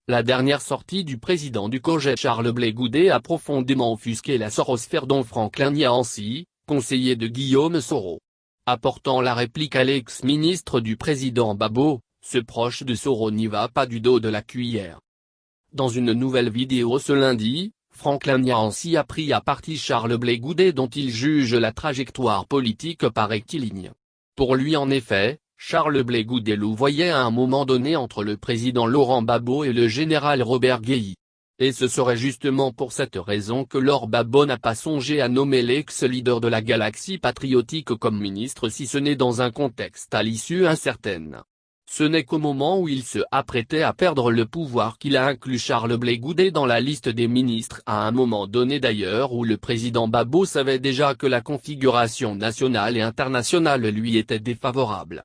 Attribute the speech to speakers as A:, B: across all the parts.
A: La dernière sortie du président du COJEP Charles Blé Goudet a profondément offusqué la sorosphère dont Franklin Nyansi, conseiller de Guillaume Soro. Apportant la réplique à l'ex-ministre du président Babo, ce proche de Soro n'y va pas du dos de la cuillère. Dans une nouvelle vidéo ce lundi, Franklin Nyansi a pris à partie Charles Blé Goudet dont il juge la trajectoire politique par rectiligne. Pour lui en effet, Charles Blé Goudet louvoyait à un moment donné entre le président Laurent Gbagbo et le général Robert Guéhi. Et ce serait justement pour cette raison que Laurent Gbagbo n'a pas songé à nommer l'ex-leader de la galaxie patriotique comme ministre si ce n'est dans un contexte à l'issue incertaine. Ce n'est qu'au moment où il se apprêtait à perdre le pouvoir qu'il a inclus Charles Blé Goudet dans la liste des ministres à un moment donné d'ailleurs où le président Gbagbo savait déjà que la configuration nationale et internationale lui était défavorable.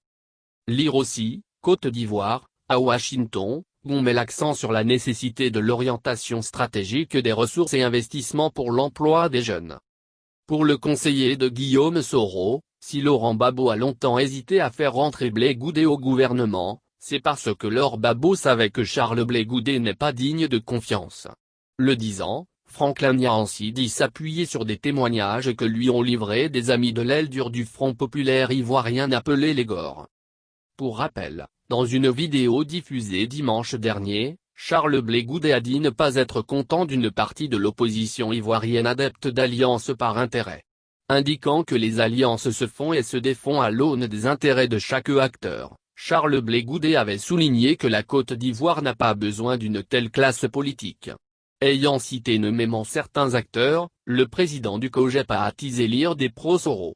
A: Lire aussi, Côte d'Ivoire, à Washington, où on met l'accent sur la nécessité de l'orientation stratégique des ressources et investissements pour l'emploi des jeunes. Pour le conseiller de Guillaume Soro, si Laurent Gbagbo a longtemps hésité à faire rentrer Blé Goudet au gouvernement, c'est parce que Laurent Gbagbo savait que Charles Blé Goudet n'est pas digne de confiance. Le disant, Franklin Nyansi dit s'appuyer sur des témoignages que lui ont livrés des amis de l'aile dure du Front populaire ivoirien appelé les Gors. Pour rappel, dans une vidéo diffusée dimanche dernier, Charles Blé Goudet a dit ne pas être content d'une partie de l'opposition ivoirienne adepte d'alliances par intérêt. Indiquant que les alliances se font et se défont à l'aune des intérêts de chaque acteur, Charles Blé Goudet avait souligné que la Côte d'Ivoire n'a pas besoin d'une telle classe politique. Ayant cité nommément certains acteurs, le président du COJEP a attisé l'ire des pro-Soro.